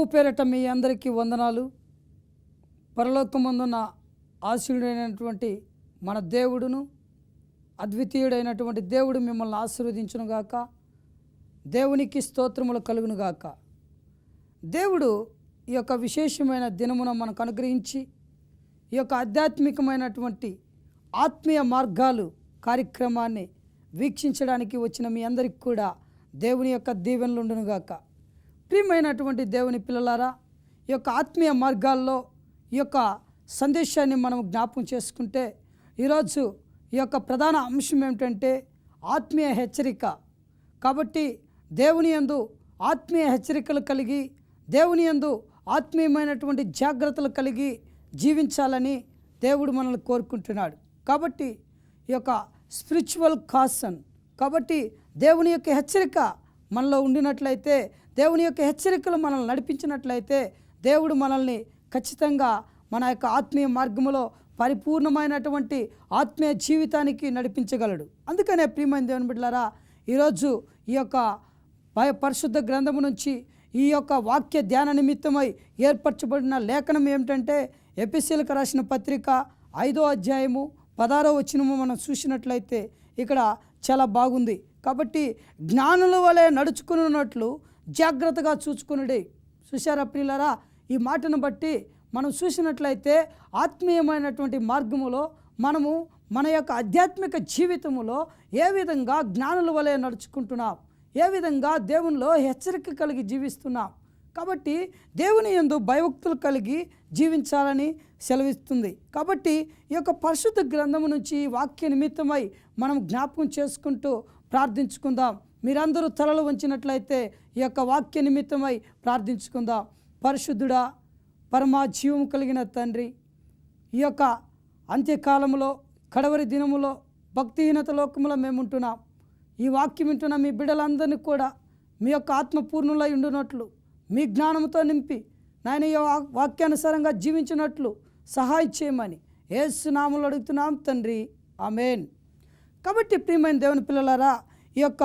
ప్రభు పేరట మీ అందరికీ వందనాలు. పరలోకమందున్న ఆశీనుడైనటువంటి మన దేవుడును అద్వితీయుడైనటువంటి దేవుడు మిమ్మల్ని ఆశీర్వదించునుగాక. దేవునికి స్తోత్రములు కలుగునుగాక. దేవుడు ఈ యొక్క విశేషమైన దినమున మనకు అనుగ్రహించి ఈ యొక్క ఆధ్యాత్మికమైనటువంటి ఆత్మీయ మార్గాలు కార్యక్రమాన్ని వీక్షించడానికి వచ్చిన మీ అందరికీ కూడా దేవుని యొక్క దీవెనలు ఉండునుగాక. ప్రియమైనటువంటి దేవుని పిల్లలారా, ఈ యొక్క ఆత్మీయ మార్గాల్లో ఈ యొక్క సందేశాన్ని మనం జ్ఞాపకం చేసుకుంటే ఈరోజు ఈ యొక్క ప్రధాన అంశం ఏమిటంటే ఆత్మీయ హెచ్చరిక. కాబట్టి దేవుని యందు ఆత్మీయ హెచ్చరికలు కలిగి దేవుని యందు ఆత్మీయమైనటువంటి జాగ్రత్తలు కలిగి జీవించాలని దేవుడు మనల్ని కోరుకుంటున్నాడు. కాబట్టి ఈ యొక్క స్పిరిచువల్ కాషన్, కాబట్టి దేవుని యొక్క హెచ్చరిక మనలో ఉండినట్లయితే, దేవుని యొక్క హెచ్చరికలు మనల్ని నడిపించినట్లయితే దేవుడు మనల్ని ఖచ్చితంగా మన యొక్క ఆత్మీయ మార్గంలో పరిపూర్ణమైనటువంటి ఆత్మీయ జీవితానికి నడిపించగలడు. అందుకనే ప్రియమైన దేవుని బిడ్డలారా, ఈరోజు ఈ యొక్క పరిశుద్ధ గ్రంథము నుంచి ఈ యొక్క వాక్య ధ్యాన నిమిత్తమై ఏర్పరచబడిన లేఖనం ఏమిటంటే ఎఫెసీయులకు రాసిన పత్రిక 5వ అధ్యాయము 16వ వచనము మనం చూసినట్లయితే ఇక్కడ చాలా బాగుంది. కాబట్టి జ్ఞానుల వలె నడుచుకున్నట్లు జాగ్రత్తగా చూసుకునుడి. చూశారా ప్రియులారా, ఈ మాటను బట్టి మనం చూసినట్లయితే ఆత్మీయమైనటువంటి మార్గములో మనము మన యొక్క ఆధ్యాత్మిక జీవితంలో ఏ విధంగా జ్ఞానుల వలె నడుచుకుంటున్నాం, ఏ విధంగా దేవునిలో హెచ్చరిక కలిగి జీవిస్తున్నాం. కాబట్టి దేవుని యందు భయభక్తులు కలిగి జీవించాలని సెలవిస్తుంది. కాబట్టి ఈ యొక్క పరిశుద్ధ గ్రంథము నుంచి వాక్య నిమిత్తమై మనం జ్ఞాపకం చేసుకుంటూ ప్రార్థించుకుందాం. మీరందరూ తలలు వంచినట్లయితే ఈ యొక్క వాక్య నిమిత్తమై ప్రార్థించుకుందాం. పరిశుద్ధుడా, పరమా జీవం కలిగిన తండ్రి, ఈ యొక్క అంత్యకాలంలో కడవరి దినములో భక్తిహీనత లోకములో మేముంటున్నాం. ఈ వాక్యం వింటున్న మీ బిడ్డలందరినీ కూడా మీ యొక్క ఆత్మపూర్ణులై ఉండునట్లు మీ జ్ఞానంతో నింపి నాయన ఈ వాక్యానుసారంగా జీవించినట్లు సహాయం చేయమని యేసు నామములో అడుగుతున్నాం తండ్రి, ఆమేన్. కాబట్టి ప్రియమైన దేవుని పిల్లలారా, ఈ యొక్క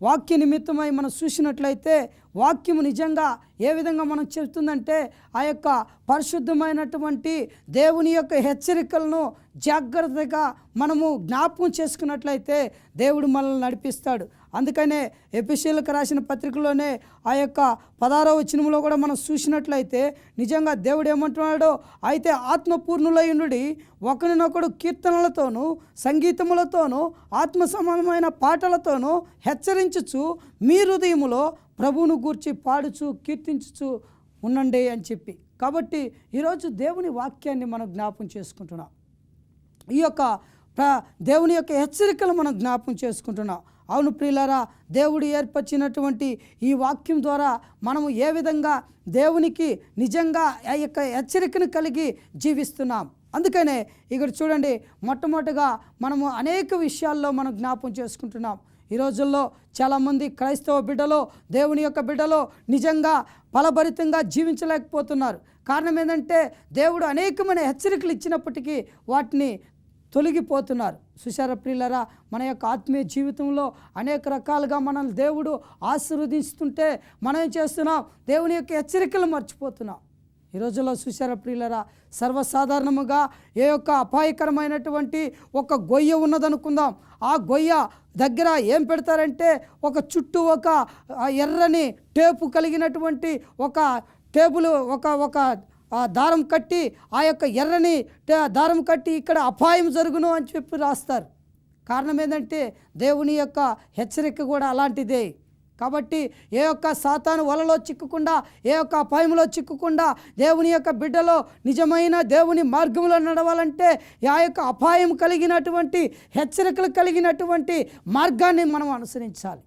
వాక్య నిమిత్తమై మనం చూసినట్లయితే వాక్యము నిజంగా ఏ విధంగా మనం చెప్తుందంటే ఆ యొక్క పరిశుద్ధమైనటువంటి దేవుని యొక్క హెచ్చరికలను జాగ్రత్తగా మనము జ్ఞాపకం చేసుకున్నట్లయితే దేవుడు మనల్ని నడిపిస్తాడు. అందుకనే ఎఫెసీయులకు రాసిన పత్రికలోనే ఆ యొక్క 16వ వచనంలో కూడా మనం చూసినట్లయితే నిజంగా దేవుడు ఏమంటున్నాడో, అయితే ఆత్మపూర్ణులయుండుడి, ఒకరినొకడు కీర్తనలతోనూ సంగీతములతోనూ ఆత్మ సంబంధమైన పాటలతోనూ హెచ్చరించుచు మీ హృదయములో ప్రభువును గూర్చి పాడుచు కీర్తించుచు ఉండండి అని చెప్పి. కాబట్టి ఈరోజు దేవుని వాక్యాన్ని మనం జ్ఞాపకం చేసుకుంటున్నాం. ఈ యొక్క దేవుని యొక్క హెచ్చరికలు మనం జ్ఞాపకం చేసుకుంటున్నాం. అవును ప్రియులారా, దేవుడు ఏర్పరిచినటువంటి ఈ వాక్యం ద్వారా మనము ఏ విధంగా దేవునికి నిజంగా ఆ యొక్క హెచ్చరికను కలిగి జీవిస్తున్నాం. అందుకనే ఇక్కడ చూడండి, మొట్టమొదటిగా మనము అనేక విషయాల్లో మనం జ్ఞాపకం చేసుకుంటున్నాం. ఈ రోజుల్లో చాలామంది క్రైస్తవ బిడ్డలో దేవుని యొక్క బిడ్డలో నిజంగా ఫలభరితంగా జీవించలేకపోతున్నారు. కారణం ఏంటంటే దేవుడు అనేకమైన హెచ్చరికలు ఇచ్చినప్పటికీ వాటిని తొలగిపోతున్నారు. సుశార ప్రియులరా, మన యొక్క ఆత్మీయ జీవితంలో అనేక రకాలుగా మనల్ని దేవుడు ఆశీర్వదిస్తుంటే మనం ఏం చేస్తున్నాం? దేవుని యొక్క హెచ్చరికలు మర్చిపోతున్నాం. ఈ రోజుల్లో సుశార ప్రియులరా, సర్వసాధారణముగా ఏ యొక్క అపాయకరమైనటువంటి ఒక గొయ్య ఉన్నదనుకుందాం. ఆ గొయ్య దగ్గర ఏం పెడతారంటే ఒక చుట్టూ ఒక ఎర్రని టేపు కలిగినటువంటి ఒక టేబుల్ ఒక దారం కట్టి, ఆ యొక్క ఎర్రని దారం కట్టి ఇక్కడ అపాయం జరుగును అని చెప్పి రాస్తారు. కారణం ఏంటంటే దేవుని యొక్క హెచ్చరిక కూడా అలాంటిదే. కాబట్టి ఏ యొక్క సాతాను వలలో చిక్కకుండా, ఏ యొక్క అపాయంలో చిక్కకుండా దేవుని యొక్క బిడ్డలో నిజమైన దేవుని మార్గంలో నడవాలంటే ఆ యొక్క అపాయం కలిగినటువంటి హెచ్చరికలు కలిగినటువంటి మార్గాన్ని మనం అనుసరించాలి.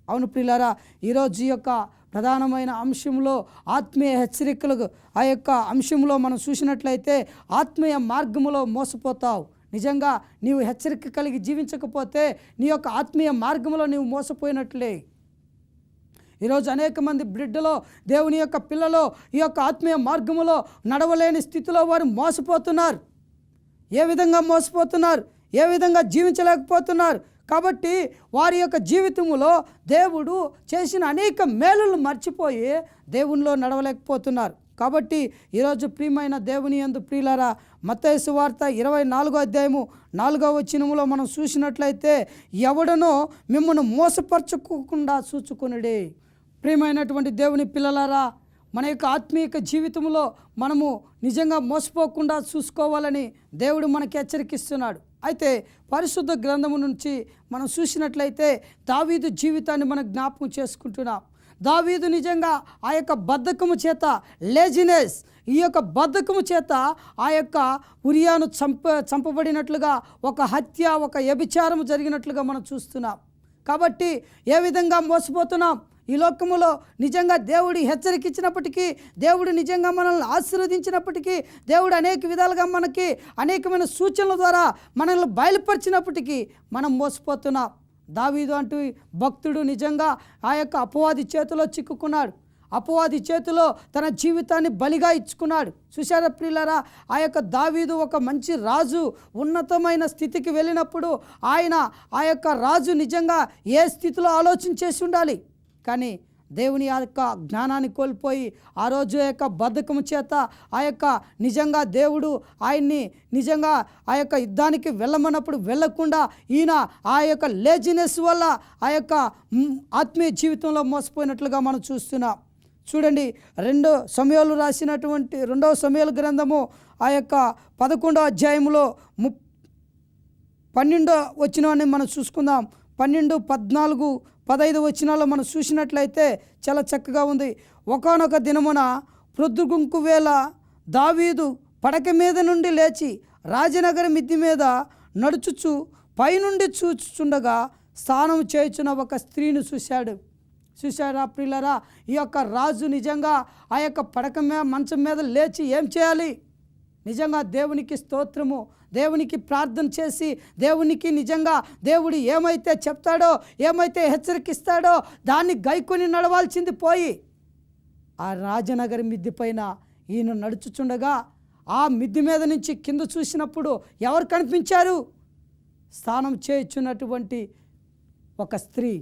అవును ప్రియులారా, ఈరోజు ఈ యొక్క ప్రధానమైన అంశంలో ఆత్మీయ హెచ్చరికలు, ఆ యొక్క అంశంలో మనం చూసినట్లయితే ఆత్మీయ మార్గంలో మోసపోతావు. నిజంగా నీవు హెచ్చరిక కలిగి జీవించకపోతే నీ యొక్క ఆత్మీయ మార్గంలో నీవు మోసపోయినట్లే. ఈరోజు అనేక మంది బిడ్డలో దేవుని యొక్క పిల్లలో ఈ యొక్క ఆత్మీయ మార్గములో నడవలేని స్థితిలో వారు మోసపోతున్నారు. ఏ విధంగా మోసపోతున్నారు? ఏ విధంగా జీవించలేకపోతున్నారు? కాబట్టి వారి యొక్క జీవితంలో దేవుడు చేసిన అనేక మేలులను మర్చిపోయి దేవునిలో నడవలేకపోతున్నారు. కాబట్టి ఈరోజు ప్రియమైన దేవుని యందు ప్రియులారా, మత్తయి సువార్త 24వ అధ్యాయము 4వ వచనములో మనం చూసినట్లయితే, ఎవడనో మిమ్మల్ని మోసపరచుకోకుండా చూచుకొనుడి. ప్రియమైనటువంటి దేవుని పిల్లలారా, మన యొక్క ఆత్మీయ జీవితంలో మనము నిజంగా మోసపోకుండా చూసుకోవాలని దేవుడు మనకి హెచ్చరికిస్తున్నాడు. అయితే పరిశుద్ధ గ్రంథము నుంచి మనం చూసినట్లయితే దావీదు జీవితాన్ని మనం జ్ఞాపకం చేసుకుంటున్నాం. దావీదు నిజంగా ఆ యొక్క బద్ధకము చేత, లేజినెస్, ఈ యొక్క బద్ధకము చేత ఆ యొక్క ఉరియాను చంపబడినట్లుగా ఒక హత్య, ఒక వ్యభిచారము జరిగినట్లుగా మనం చూస్తున్నాం. కాబట్టి ఏ విధంగా మోసపోతున్నాం? ఈ లోకములో నిజంగా దేవుడు హెచ్చరికించినప్పటికీ, దేవుడు నిజంగా మనల్ని ఆశీర్వదించినప్పటికీ, దేవుడు అనేక విధాలుగా మనకి అనేకమైన సూచనల ద్వారా మనల్ని బయలుపరిచినప్పటికీ మనం మోసపోతున్నాం. దావీదు అంటూ భక్తుడు నిజంగా ఆ యొక్క అపవాది చేతిలో చిక్కుకున్నాడు. అపవాది చేతిలో తన జీవితాన్ని బలిగా ఇచ్చుకున్నాడు. చూశారా ప్రియులారా, ఆ యొక్క దావీదు ఒక మంచి రాజు, ఉన్నతమైన స్థితికి వెళ్ళినప్పుడు ఆయన ఆ యొక్క రాజు నిజంగా ఏ స్థితిలో ఆలోచన చేసి ఉండాలి. కానీ దేవుని యొక్క జ్ఞానాన్ని కోల్పోయి ఆ రోజు యొక్క బద్ధకము చేత ఆ యొక్క నిజంగా దేవుడు ఆయన్ని నిజంగా ఆ యొక్క యుద్ధానికి వెళ్ళమన్నప్పుడు వెళ్ళకుండా ఈయన ఆ యొక్క లేజినెస్ వల్ల ఆ యొక్క ఆత్మీయ జీవితంలో మోసపోయినట్లుగా మనం చూస్తున్నాం. చూడండి, 2వ సమూయేలు రాసినటువంటి 2వ సమూయేలు గ్రంథము ఆ యొక్క 11వ అధ్యాయంలో 12వ వచనాన్ని మనం చూసుకుందాం. 12, 14, 15 వచనాల్లో మనం చూసినట్లయితే చాలా చక్కగా ఉంది. ఒకానొక దినమున ప్రొద్దుగుంకు వేళ దావీదు పడక మీద నుండి లేచి రాజనగర మిద్ది మీద నడుచుచు పైనుండి చూచుచుండగా స్నానం చేయుచున్న ఒక స్త్రీని చూశాడు. చూశారా ప్రియులారా, ఈ యొక్క రాజు నిజంగా ఆ యొక్క పడక మంచం మీద లేచి ఏం చేయాలి? నిజంగా దేవునికి స్తోత్రము, దేవునికి ప్రార్థన చేసి దేవునికి నిజంగా దేవుడు ఏమైతే చెప్తాడో, ఏమైతే హెచ్చరికిస్తాడో దాన్ని గైకొని నడవాల్సింది పోయి ఆ రాజనగరి మిద్ది పైన ఈయన నడుచుచుండగా ఆ మిద్ది మీద నుంచి కింద చూసినప్పుడు ఎవరు కనిపించారు? స్నానం చేయుచున్నటువంటి ఒక స్త్రీ.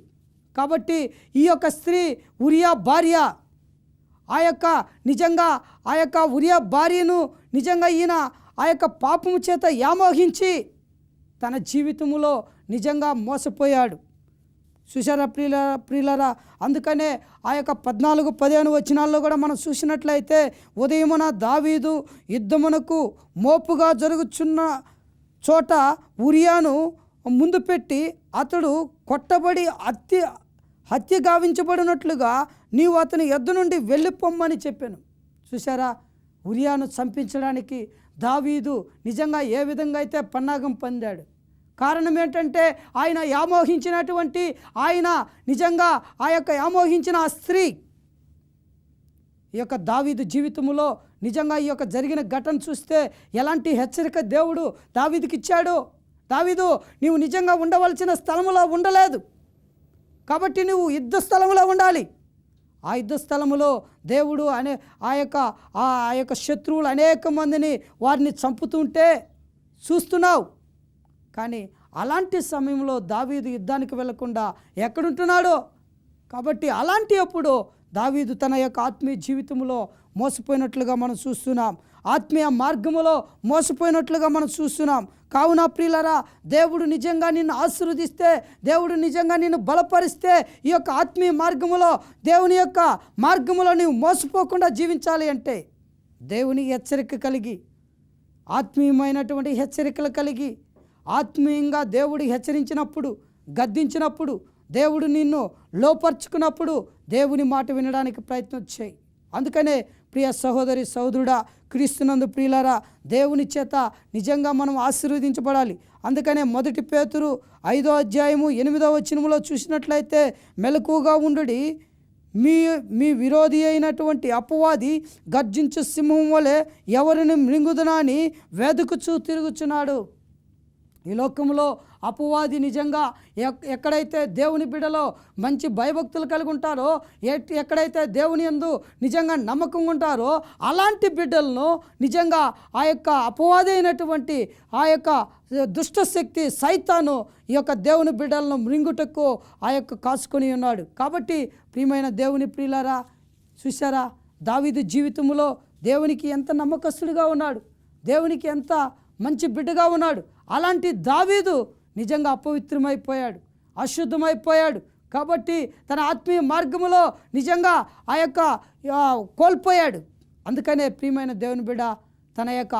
కాబట్టి ఈ యొక్క స్త్రీ ఉరియా భార్య. ఆ యొక్క నిజంగా ఆ యొక్క ఉరియా భార్యను నిజంగా ఈయన ఆ యొక్క పాపము చేత యామోహించి తన జీవితంలో నిజంగా మోసపోయాడు. చూశారా ప్రియులరా, అందుకనే ఆ యొక్క 14, 15 వచనాల్లో కూడా మనం చూసినట్లయితే, ఉదయమున దావీదు యుద్ధమునకు మోపుగా జరుగుచున్న చోట ఉరియాను ముందు పెట్టి అతడు కొట్టబడి హత్య గావించబడినట్లుగా నీవు అతని యొద్ద నుండి వెళ్ళిపోమ్మని చెప్పాను. చూశారా, ఉరియాను చంపించడానికి దావీదు నిజంగా ఏ విధంగా అయితే పన్నాగం పొందాడు. కారణం ఏంటంటే ఆయన యామోహించినటువంటి ఆయన నిజంగా ఆ యొక్క యామోహించిన ఆ స్త్రీ. ఈ యొక్క దావీదు జీవితంలో నిజంగా ఈ యొక్క జరిగిన ఘటన చూస్తే ఎలాంటి హెచ్చరిక దేవుడు దావీదుకి ఇచ్చాడు. దావీదు, నీవు నిజంగా ఉండవలసిన స్థలములో ఉండలేదు, కాబట్టి నువ్వు యుద్ధ స్థలంలో ఉండాలి. ఆ యుద్ధ స్థలములో దేవుడు ఆ యొక్క శత్రువులు అనేక మందిని వారిని చంపుతుంటే చూస్తున్నావు. కానీ అలాంటి సమయంలో దావీదు యుద్ధానికి వెళ్లకుండా ఎక్కడుంటున్నాడో? కాబట్టి అలాంటి అప్పుడు దావీదు తన యొక్క ఆత్మీయ జీవితంలో మోసపోయినట్లుగా మనం చూస్తున్నాం. ఆత్మీయ మార్గములో మోసపోయినట్లుగా మనం చూస్తున్నాం. కావున ప్రియులారా, దేవుడు నిజంగా నిన్ను ఆశీర్వదిస్తే, దేవుడు నిజంగా నిన్ను బలపరిస్తే, ఈ యొక్క ఆత్మీయ మార్గములో దేవుని యొక్క మార్గములో నీవు మోసపోకుండా జీవించాలి అంటే దేవుని హెచ్చరిక కలిగి, ఆత్మీయమైనటువంటి హెచ్చరికలు కలిగి, ఆత్మీయంగా దేవుడు హెచ్చరించినప్పుడు, గద్దించినప్పుడు, దేవుడు నిన్ను లోపరుచుకున్నప్పుడు దేవుని మాట వినడానికి ప్రయత్నం చేయి. అందుకనే ప్రియ సహోదరి సహోదరుడా, క్రీస్తునందు ప్రియులారా, దేవుని చేత నిజంగా మనం ఆశీర్వదించబడాలి. అందుకనే 1 పేతురు 5వ అధ్యాయము 8వ వచనములో చూసినట్లయితే, మెలకువగా ఉండుడి, మీ విరోధి అయినటువంటి అపవాది గర్జించు సింహం వలె ఎవరిని మృంగుదునా అని వెదుకుచూ తిరుగుచున్నాడు. ఈ లోకంలో అపవాది నిజంగా ఎక్కడైతే దేవుని బిడ్డలో మంచి భయభక్తులు కలిగి ఉంటారో, ఎక్కడైతే దేవుని యందు నిజంగా నమ్మకం ఉంటారో అలాంటి బిడ్డలను నిజంగా ఆ యొక్క అపవాది అయినటువంటి ఆ యొక్క దుష్టశక్తి సైతాను ఈ యొక్క దేవుని బిడ్డలను మృంగుటకు ఆ యొక్క కాసుకొని ఉన్నాడు. కాబట్టి ప్రియమైన దేవుని ప్రియులారా, చూసారా దావీదు జీవితంలో దేవునికి ఎంత నమ్మకస్తుడిగా ఉన్నాడు, దేవునికి ఎంత మంచి బిడ్డగా ఉన్నాడు. అలాంటి దావీదు నిజంగా అపవిత్రమైపోయాడు, అశుద్ధమైపోయాడు. కాబట్టి తన ఆత్మీయ మార్గములో నిజంగా ఆ యొక్క కోల్పోయాడు. అందుకనే ప్రియమైన దేవుని బిడ్డ తన యొక్క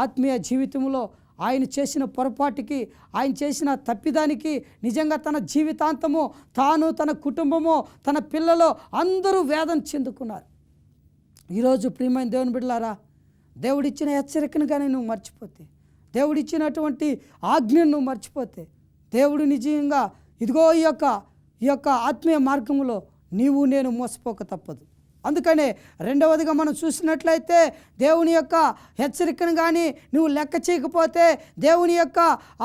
ఆత్మీయ జీవితంలో ఆయన చేసిన పొరపాటుకి, ఆయన చేసిన తప్పిదానికి నిజంగా తన జీవితాంతము తాను, తన కుటుంబము, తన పిల్లలు అందరూ వేదన చెందుకున్నారు. ఈరోజు ప్రియమైన దేవుని బిడ్డలారా, దేవుడిచ్చిన హెచ్చరికను కానీ నువ్వు మర్చిపోతే, దేవుడిచ్చినటువంటి ఆజ్ఞను నువ్వు మర్చిపోతే, దేవుడు నిజంగా ఇదిగో ఈ యొక్క ఆత్మీయ మార్గంలో నీవు నేను మోసపోక తప్పదు. అందుకనే రెండవదిగా మనం చూసినట్లయితే దేవుని యొక్క హెచ్చరికను కానీ నువ్వు లెక్క చేయకపోతే, దేవుని యొక్క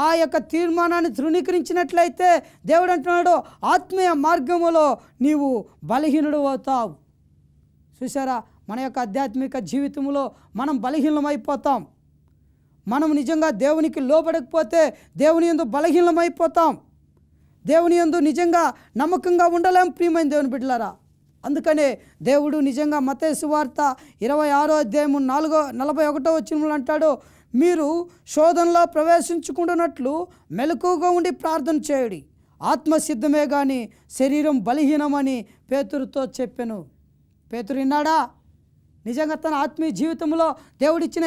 ఆ యొక్క తీర్మానాన్ని ధృవీకరించినట్లయితే దేవుడు అంటున్నాడు ఆత్మీయ మార్గములో నీవు బలహీనుడు అవుతావు. చూసారా, మన యొక్క ఆధ్యాత్మిక జీవితంలో మనం బలహీనమైపోతాం. మనం నిజంగా దేవునికి లోబడకపోతే దేవుని యందు బలహీనమైపోతాం. దేవుని యందు నిజంగా నమ్మకంగా ఉండలేం ప్రియమైన దేవుని బిడ్డలారా. అందుకనే దేవుడు నిజంగా మత్తయి సువార్త 26వ అధ్యాయము 41వ వచనంలో అంటాడు, మీరు శోధనలో ప్రవేశించుకుంటున్నట్లు మెలకువగా ఉండి ప్రార్థన చేయుడి, ఆత్మ సిద్ధమే కానీ శరీరం బలహీనమని పేతురుతో చెప్పెను. పేతురు విన్నాడా? నిజంగా తన ఆత్మీయ జీవితంలో దేవుడిచ్చిన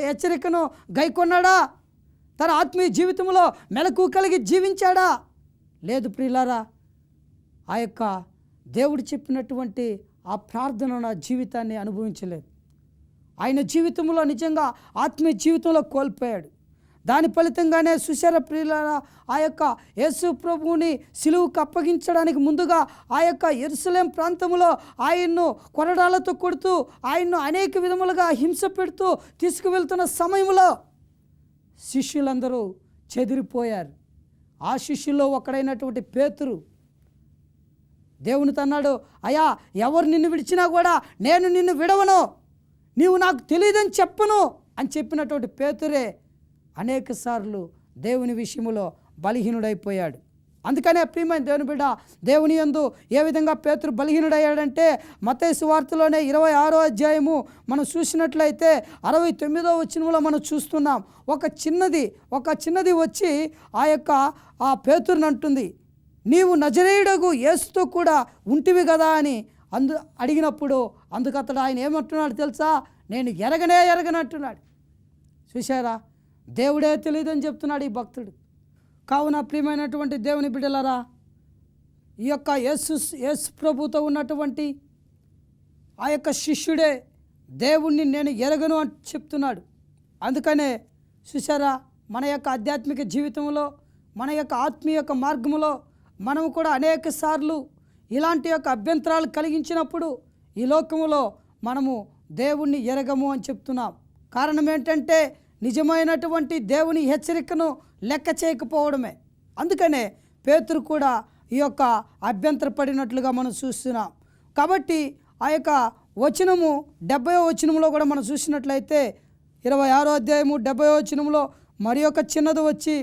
హెచ్చరికను గైకొన్నాడా? తన ఆత్మీయ జీవితంలో మెలకు కలిగి జీవించాడా? లేదు ప్రియులారా. ఆ యొక్క దేవుడు చెప్పినటువంటి ఆ ప్రార్థన నా జీవితాన్ని అనుభవించలేదు. ఆయన జీవితంలో నిజంగా ఆత్మీయ జీవితంలో కోల్పోయాడు. దాని ఫలితంగానే సుశర ప్రియులారా, ఆ యొక్క యేసు ప్రభువుని సిలువుకు అప్పగించడానికి ముందుగా ఆ యొక్క యెరూషలేం ప్రాంతంలో ఆయన్ను కొరడాలతో కొడుతూ, ఆయన్ను అనేక విధములుగా హింస పెడుతూ తీసుకువెళ్తున్న సమయంలో శిష్యులందరూ చెదిరిపోయారు. ఆ శిష్యుల్లో ఒకడైనటువంటి పేతురు దేవునితో అన్నాడు, అయ్యా ఎవరు నిన్ను విడిచినా కూడా నేను నిన్ను విడవను, నీవు నాకు తెలియదని చెప్పను అని చెప్పినటువంటి పేతురే అనేక సార్లు దేవుని విషయంలో బలహీనుడైపోయాడు. అందుకనే ప్రియమైన దేవుని బిడ్డ, దేవుని యందు ఏ విధంగా పేతురు బలహీనుడయ్యాడంటే మత్తయి సువార్తలోనే 26వ అధ్యాయము మనం చూసినట్లయితే 69వ వచనంలో మనం చూస్తున్నాం. ఒక చిన్నది వచ్చి ఆ పేతురుని అంటుంది, నీవు నజరేయుడగు యేసుతో కూడా ఉంటివి కదా అని అడిగినప్పుడు అందుకతడు ఆయన ఏమంటున్నాడు తెలుసా? నేను ఎరగనంటున్నాడు. చూశారా, దేవుడే తెలియదని చెప్తున్నాడు ఈ భక్తుడు. కావున ప్రియమైనటువంటి దేవుని బిడ్డలారా, ఈ యొక్క యేసు ప్రభుతో ఉన్నటువంటి ఆ యొక్క శిష్యుడే దేవుణ్ణి నేను ఎరగను అని చెప్తున్నాడు. అందుకనే చూశారా, మన యొక్క ఆధ్యాత్మిక జీవితంలో, మన యొక్క ఆత్మీయ యొక్క మార్గంలో మనం కూడా అనేక సార్లు ఇలాంటి యొక్క అభ్యంతరాలు కలిగించినప్పుడు ఈ లోకంలో మనము దేవుణ్ణి ఎరగము అని చెప్తున్నాం. కారణం ఏంటంటే నిజమైనటువంటి దేవుని హెచ్చరికను లెక్క చేయకపోవడమే. అందుకనే పేతురు కూడా ఈ యొక్క అభ్యంతరపడినట్లుగా మనం చూస్తున్నాం. కాబట్టి ఆ యొక్క వచనము 70వ వచనంలో కూడా మనం చూసినట్లయితే 26వ అధ్యాయము 70వ వచనంలో మరి ఒక చిన్నది వచ్చి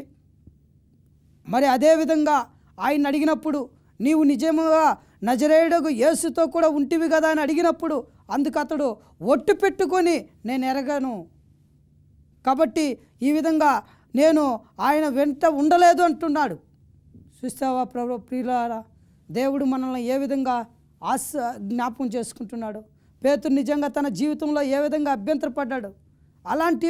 మరి అదేవిధంగా ఆయన అడిగినప్పుడు నీవు నిజముగా నజరేయుడగు యేసుతో కూడా ఉంటివి కదా అని అడిగినప్పుడు అందుకు అతడు ఒట్టు పెట్టుకొని నేను ఎరగను, కాబట్టి ఈ విధంగా నేను ఆయన వెంట ఉండలేదు అంటున్నాడు. చూస్తావా ప్రియులారా, దేవుడు మనల్ని ఏ విధంగా జ్ఞాపకం చేసుకుంటున్నాడు. పేతురు నిజంగా తన జీవితంలో ఏ విధంగా అభ్యంతరపడ్డాడు. అలాంటి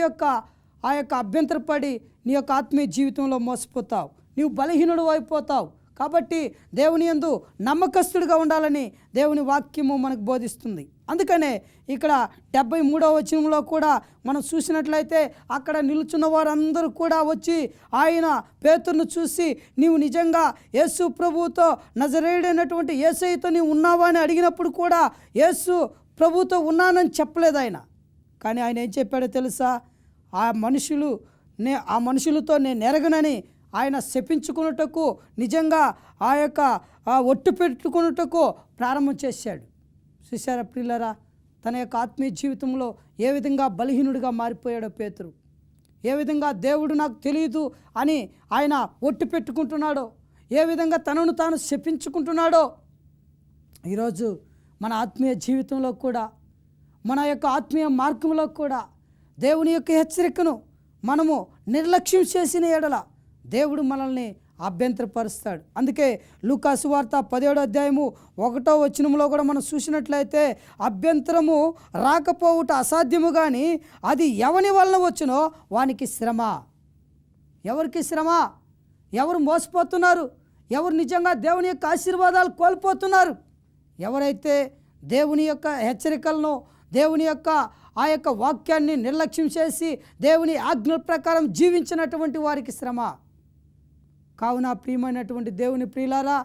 ఆ యొక్క అభ్యంతరపడి నీ యొక్క ఆత్మీయ జీవితంలో మోసపోతావు, నీవు బలహీనుడు అయిపోతావు. కాబట్టి దేవుని యందు నమ్మకస్తుడిగా ఉండాలని దేవుని వాక్యము మనకు బోధిస్తుంది. అందుకనే ఇక్కడ 73వ వచనంలో కూడా మనం చూసినట్లయితే అక్కడ నిలుచున్న వారందరూ కూడా వచ్చి ఆయన పేతురును చూసి నీవు నిజంగా యేసు ప్రభువుతో నజరేయుడైనటువంటి యేసయ్యతో నీవు ఉన్నావా అని అడిగినప్పుడు కూడా యేసు ప్రభువుతో ఉన్నానని చెప్పలేదు ఆయన. కానీ ఆయన ఏం చెప్పాడో తెలుసా? ఆ మనుషులు ఆ మనుషులతో నేను ఎరగనని ఆయన శపించుకున్నటకు నిజంగా ఒట్టు పెట్టుకున్నటకు ప్రారంభం చేశాడు. చూశారా ప్రియులారా, తన యొక్క ఆత్మీయ జీవితంలో ఏ విధంగా బలహీనుడిగా మారిపోయాడో పేతురు, ఏ విధంగా దేవుడు నాకు తెలియదు అని ఆయన ఒట్టు పెట్టుకుంటున్నాడో, ఏ విధంగా తనను తాను శపించుకుంటున్నాడో. ఈరోజు మన ఆత్మీయ జీవితంలో కూడా, మన యొక్క ఆత్మీయ మార్గంలో కూడా దేవుని యొక్క హెచ్చరికను మనము నిర్లక్ష్యం చేసిన ఎడల దేవుడు మనల్ని అభ్యంతరపరుస్తాడు. అందుకే లూకా సువార్త 17వ అధ్యాయము 1వ వచనంలో కూడా మనం చూసినట్లయితే, అభ్యంతరము రాకపోవుట అసాధ్యము కానీ అది ఎవని వలన వచ్చునో వానికి శ్రమ. ఎవరికి శ్రమ? ఎవరు మోసపోతున్నారు? ఎవరు నిజంగా దేవుని యొక్క ఆశీర్వాదాలు కోల్పోతున్నారు? ఎవరైతే దేవుని యొక్క హెచ్చరికలను, దేవుని యొక్క ఆ యొక్క వాక్యాన్ని నిర్లక్ష్యం చేసి దేవుని ఆజ్ఞల ప్రకారం జీవించినటువంటి వారికి శ్రమ. కావున ప్రియమైనటువంటి దేవుని ప్రియులారా,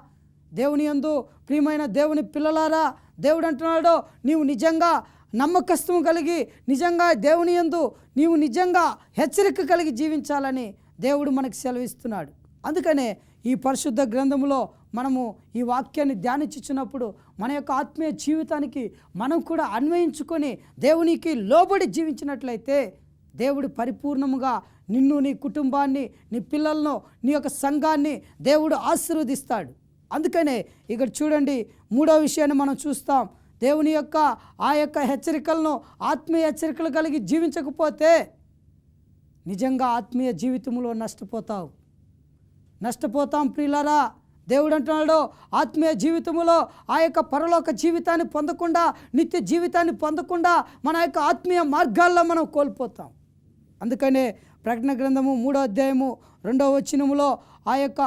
దేవుని యందు ప్రియమైన దేవుని పిల్లలారా, దేవుడు అంటున్నాడు, నీవు నిజంగా నమ్మకత్వం కలిగి, నిజంగా దేవుని యందు నీవు నిజంగా హెచ్చరిక కలిగి జీవించాలని దేవుడు మనకు సెలవిస్తున్నాడు. అందుకనే ఈ పరిశుద్ధ గ్రంథంలో మనము ఈ వాక్యాన్ని ధ్యానించుచున్నప్పుడు మన యొక్క ఆత్మీయ జీవితానికి మనం కూడా అన్వయించుకొని దేవునికి లోబడి జీవించినట్లయితే దేవుడు పరిపూర్ణముగా నిన్ను, నీ కుటుంబాన్ని, నీ పిల్లలను, నీ యొక్క సంఘాన్ని దేవుడు ఆశీర్వదిస్తాడు. అందుకనే ఇక్కడ చూడండి, 3వ విషయాన్ని మనం చూస్తాం. దేవుని యొక్క ఆ యొక్క హెచ్చరికలను, ఆత్మీయ హెచ్చరికలు కలిగి జీవించకపోతే నిజంగా ఆత్మీయ జీవితంలో నష్టపోతాం ప్రియులారా. దేవుడు అంటున్నాడు, ఆత్మీయ జీవితంలో ఆ యొక్క పరలోక జీవితాన్ని పొందకుండా, నిత్య జీవితాన్ని పొందకుండా మన యొక్క ఆత్మీయ మార్గాల్లో మనం కోల్పోతాం. అందుకనే ప్రకటన గ్రంథము 3వ అధ్యాయము 2వ వచనములో ఆ యొక్క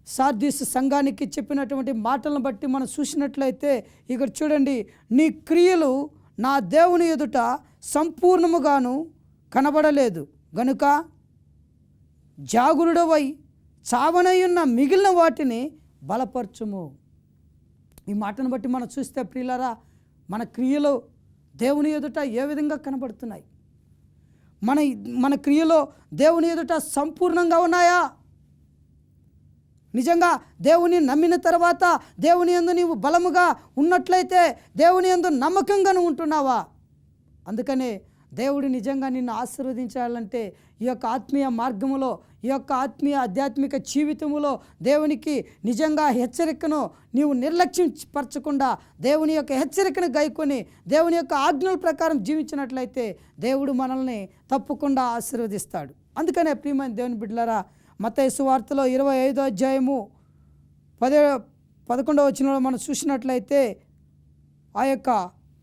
సార్దీసు సంఘానికి చెప్పినటువంటి మాటలను బట్టి మనం చూసినట్లయితే ఇక్కడ చూడండి, నీ క్రియలు నా దేవుని ఎదుట సంపూర్ణముగాను కనబడలేదు గనుక జాగరుడవై చావనయున్న మిగిలిన వాటిని బలపరచుము. ఈ మాటను బట్టి మనం చూస్తే ప్రియులారా, మన క్రియలు దేవుని ఎదుట ఏ విధంగా కనబడుతున్నాయి? మన క్రియలో దేవుని ఎదుట సంపూర్ణంగా ఉన్నాయా? నిజంగా దేవుని నమ్మిన తర్వాత దేవుని యందు నీవు బలముగా ఉన్నట్లయితే దేవుని యందు నమ్మకంగాను ఉంటున్నావా? అందుకనే దేవుడు నిజంగా నిన్ను ఆశీర్వదించాలంటే ఈ యొక్క ఆత్మీయ మార్గములో, ఈ యొక్క ఆత్మీయ ఆధ్యాత్మిక జీవితములో దేవునికి నిజంగా హెచ్చరికను నీవు నిర్లక్ష్యం పరచకుండా దేవుని యొక్క హెచ్చరికను గైకొని దేవుని యొక్క ఆజ్ఞల ప్రకారం జీవించినట్లయితే దేవుడు మనల్ని తప్పకుండా ఆశీర్వదిస్తాడు. అందుకనే ప్రియమైన దేవుని బిడ్డలారా, మత్తయి సువార్తలో 25వ అధ్యాయము 11వ వచనంలో మనం చూసినట్లయితే, ఆ యొక్క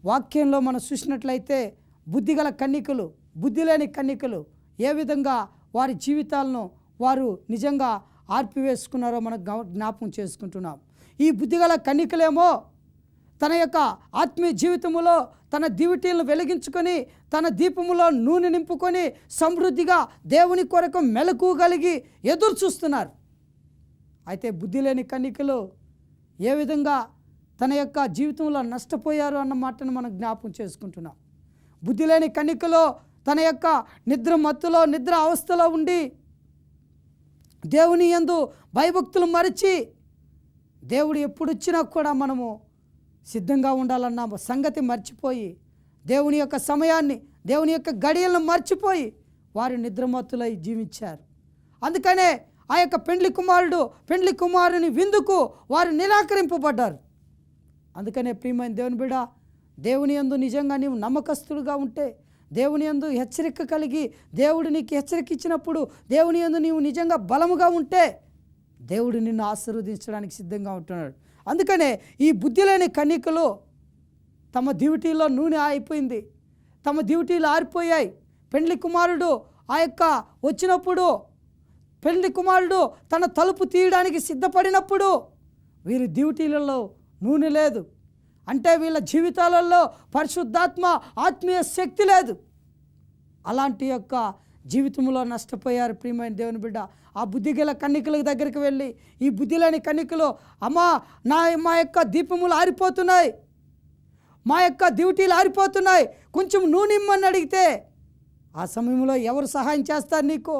వాక్యంలో మనం చూసినట్లయితే బుద్ధిగల కన్యకలు, బుద్ధి లేని కన్యకలు ఏ విధంగా వారి జీవితాలను వారు నిజంగా ఆర్పివేసుకున్నారో మనం జ్ఞాపకం చేసుకుంటున్నాం. ఈ బుద్ధిగల కన్యకలేమో తన యొక్క ఆత్మీయ జీవితంలో తన దివిటీలను వెలిగించుకొని, తన దీపములో నూనె నింపుకొని సమృద్ధిగా దేవుని కొరకు మెలకువగలిగి ఎదురు చూస్తున్నారు. అయితే బుద్ధి లేని కన్యకలు ఏ విధంగా తన యొక్క జీవితంలో నష్టపోయారు అన్న మాటను మనం జ్ఞాపకం చేసుకుంటున్నాం. బుద్ధి లేని కన్యకలో తన యొక్క నిద్ర మత్తులో, నిద్ర అవస్థలో ఉండి దేవుని యందు భయభక్తులు మరిచి, దేవుడు ఎప్పుడు వచ్చినా కూడా మనము సిద్ధంగా ఉండాలన్న సంగతి మర్చిపోయి, దేవుని యొక్క సమయాన్ని, దేవుని యొక్క గడియలను మర్చిపోయి వారు నిద్రమత్తులై జీవించారు. అందుకనే ఆ యొక్క పెండ్లి కుమారుని విందుకు వారు నిరాకరింపబడ్డారు. అందుకనే ప్రియమైన దేవుని బిడ్డ, దేవుని యందు నిజంగా నీవు నమ్మకస్తుడుగా ఉంటే, దేవుని యందు హెచ్చరిక కలిగి, దేవుడు నీకు హెచ్చరిక ఇచ్చినప్పుడు దేవుని యందు నీవు నిజంగా బలముగా ఉంటే దేవుడు నిన్ను ఆశీర్వదించడానికి సిద్ధంగా ఉంటున్నాడు. అందుకనే ఈ బుద్ధి లేని కన్యకలు తమ డ్యూటీలో నూనె అయిపోయింది, తమ డ్యూటీలు ఆరిపోయాయి. పెండ్లి కుమారుడు ఆ యొక్క వచ్చినప్పుడు, పెండ్లి కుమారుడు తన తలుపు తీయడానికి సిద్ధపడినప్పుడు వీరి డ్యూటీలలో నూనె లేదు. అంటే వీళ్ళ జీవితాలలో పరిశుద్ధాత్మ ఆత్మీయ శక్తి లేదు. అలాంటి యొక్క జీవితంలో నష్టపోయారు ప్రియమైన దేవుని బిడ్డ. ఆ బుద్ధిగల కన్యకల దగ్గరికి వెళ్ళి, ఈ బుద్ధి లేని కన్యకలు, అమ్మా మా యొక్క దీపములు ఆరిపోతున్నాయి, మా యొక్క డ్యూటీలు ఆరిపోతున్నాయి, కొంచెం నూనె ఇమ్మని అడిగితే ఆ సమయంలో ఎవరు సహాయం చేస్తారు నీకు?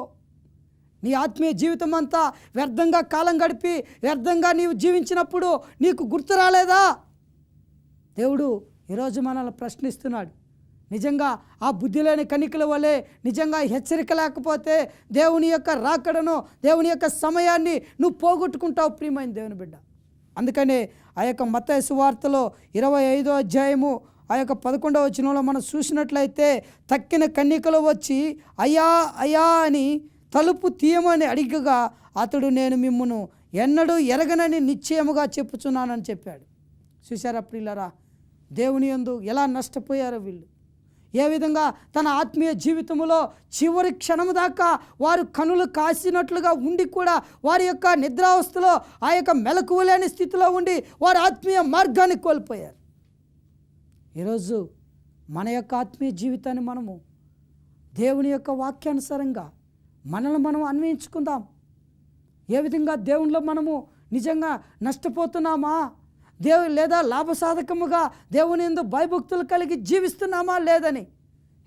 నీ ఆత్మీయ జీవితం అంతా వ్యర్థంగా కాలం గడిపి వ్యర్థంగా నీవు జీవించినప్పుడు నీకు గుర్తు రాలేదా? దేవుడు ఈరోజు మనల్ని ప్రశ్నిస్తున్నాడు. నిజంగా ఆ బుద్ధి లేని కణికల వలె నిజంగా హెచ్చరిక లేకపోతే దేవుని యొక్క రాకడను, దేవుని యొక్క సమయాన్ని నువ్వు పోగొట్టుకుంటావు ప్రియమైన దేవుని బిడ్డ. అందుకనే ఆ యొక్క మత్తయి సువార్తలో 25వ అధ్యాయము ఆ యొక్క 11వ వచనంలో మనం చూసినట్లయితే, తక్కిన కన్యకలు వచ్చి అయ్యా అయ్యా అని తలుపు తీయమని అడిగగా అతడు నేను మిమ్మును ఎన్నడూ ఎరగనని నిశ్చయముగా చెప్పుచున్నానని చెప్పాడు. చూశారా ప్రియులారా, దేవుని యందు ఎలా నష్టపోయారో వీళ్ళు. ఏ విధంగా తన ఆత్మీయ జీవితంలో చివరి క్షణము దాకా వారు కనులు కాసినట్లుగా ఉండి కూడా వారి యొక్క నిద్రావస్థలో ఆ యొక్క మెలకువ లేని స్థితిలో ఉండి వారి ఆత్మీయ మార్గాన్ని కోల్పోయారు. ఈరోజు మన యొక్క ఆత్మీయ జీవితాన్ని మనము దేవుని యొక్క వాక్యానుసారంగా మనల్ని మనం అన్వయించుకుందాం. ఏ విధంగా దేవునిలో మనము నిజంగా నష్టపోతున్నామా, లేదా లాభసాధకముగా దేవుని యందు భయభక్తులు కలిగి జీవిస్తున్నామా లేదని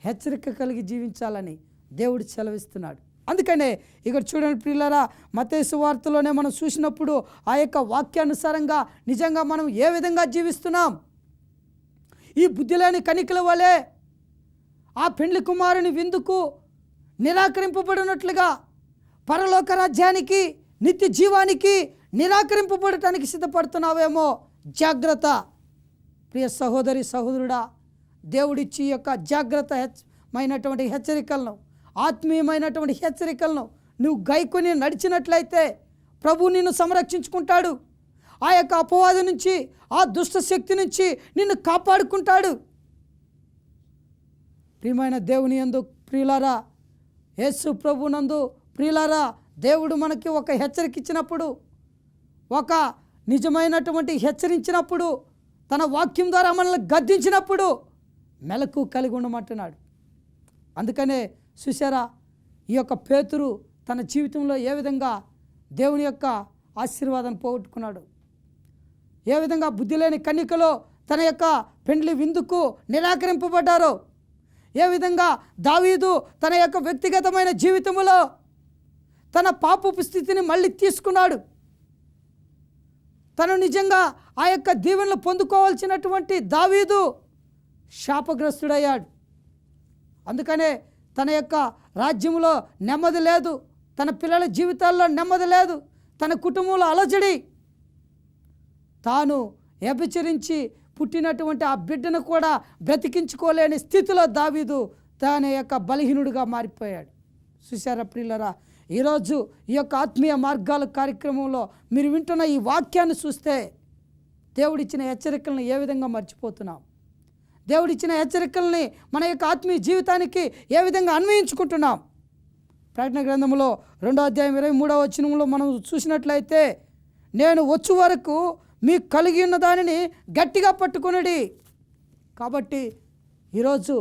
హెచ్చరిక కలిగి జీవించాలని దేవుడు సెలవిస్తున్నాడు. అందుకనే ఇక్కడ చూడండి ప్రియులారా, మత్తయి సువార్తలోనే మనం చూసినప్పుడు ఆ యొక్క వాక్యానుసారంగా నిజంగా మనం ఏ విధంగా జీవిస్తున్నాం. ఈ బుద్ధి లేని కణికల వలె ఆ పెండ్లి కుమారుని విందుకు నిరాకరింపబడినట్లుగా పరలోక రాజ్యానికి, నిత్య జీవానికి నిరాకరింపబడటానికి సిద్ధపడుతున్నావేమో జాగ్రత్త. ప్రియ సహోదరి సహోదరుడా, దేవుడిచ్చి యొక్క జాగ్రత్తమైనటువంటి హెచ్చరికలను, ఆత్మీయమైనటువంటి హెచ్చరికలను నువ్వు గైకొని నడిచినట్లయితే ప్రభు నిన్ను సంరక్షించుకుంటాడు. ఆ యొక్క అపవాది నుంచి, ఆ దుష్ట శక్తి నుంచి నిన్ను కాపాడుకుంటాడు. ప్రియమైన దేవుని యందు ప్రియులారా, యేసు ప్రభునందు ప్రియులారా, దేవుడు మనకి ఒక హెచ్చరిక ఇచ్చినప్పుడు, ఒక నిజమైనటువంటి హెచ్చరించినప్పుడు, తన వాక్యం ద్వారా మనల్ని గద్దించినప్పుడు మెలకు కలిగి ఉండమంటున్నాడు. అందుకనే చూసారా, ఈ యొక్క పేతురు తన జీవితంలో ఏ విధంగా దేవుని యొక్క ఆశీర్వాదాన్ని పోగొట్టుకున్నాడు. ఏ విధంగా బుద్ధి లేని కన్యకలో తన యొక్క పెండ్లి విందుకు నిరాకరింపబడ్డారో, ఏ విధంగా దావీదు తన యొక్క వ్యక్తిగతమైన జీవితంలో తన పాపపు స్థితిని మళ్ళీ తీసుకున్నాడు. తను నిజంగా ఆ యొక్క దీవెనలు పొందుకోవాల్సినటువంటి దావీదు శాపగ్రస్తుడయ్యాడు. అందుకనే తన యొక్క రాజ్యంలో నెమ్మది లేదు, తన పిల్లల జీవితాల్లో నెమ్మది లేదు, తన కుటుంబంలో అలజడి. తాను వ్యభిచరించి పుట్టినటువంటి ఆ బిడ్డను కూడా బ్రతికించుకోలేని స్థితిలో దావీదు తన యొక్క బలహీనుడిగా మారిపోయాడు. చూశారా ప్రియులారా, ఈరోజు ఈ యొక్క ఆత్మీయ మార్గాల కార్యక్రమంలో మీరు వింటున్న ఈ వాక్యాన్ని చూస్తే దేవుడిచ్చిన హెచ్చరికలను ఏ విధంగా మర్చిపోతున్నాం, దేవుడిచ్చిన హెచ్చరికల్ని మన యొక్క ఆత్మీయ జీవితానికి ఏ విధంగా అన్వయించుకుంటున్నాం. ప్రకటన గ్రంథంలో 2వ అధ్యాయం 23వ వచనంలో మనం చూసినట్లయితే, నేను వచ్చు వరకు మీకు కలిగి ఉన్న దానిని గట్టిగా పట్టుకొనుడి. కాబట్టి ఈరోజు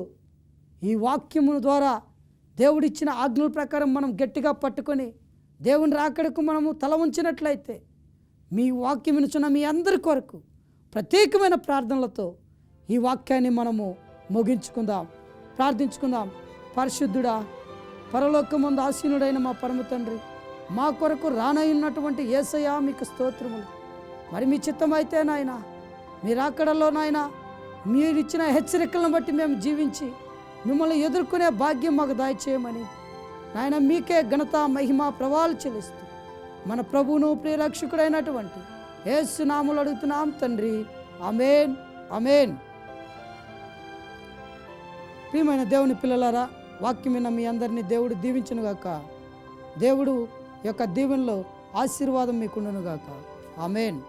ఈ వాక్యము ద్వారా దేవుడిచ్చిన ఆజ్ఞల ప్రకారం మనం గట్టిగా పట్టుకొని దేవుని రాకడకు మనము తల ఉంచినట్లయితే, మీ వాక్యం వినుచున్న మీ అందరి కొరకు ప్రత్యేకమైన ప్రార్థనలతో ఈ వాక్యాన్ని మనము ముగించుకుందాం, ప్రార్థించుకుందాం. పరిశుద్ధుడా, పరలోకమందు ఆసీనుడైన మా పరమ తండ్రి, మా కొరకు రానయ్యున్నటువంటి యేసయ్యా మీకు స్తోత్రములు. మరి మీ చిత్తమైతే నాయన, మీరు అక్కడలో నాయన మీరిచ్చిన హెచ్చరికలను బట్టి మేము జీవించి మిమ్మల్ని ఎదుర్కొనే భాగ్యం మాకు దయచేయమని నాయన మీకే ఘనత మహిమ ప్రభావాలు చెల్లిస్తూ మన ప్రభువును ప్రియరక్షకుడైనటువంటి యేసు నామములో అడుగుతున్నాం తండ్రి, ఆమేన్, ఆమేన్. ప్రియమైన దేవుని పిల్లలారా, వాక్యం విన్న మీ అందరినీ దేవుడు దీవించునుగాక. దేవుడు యొక్క దీవెనలో ఆశీర్వాదం మీకుండునుగాక. ఆమేన్.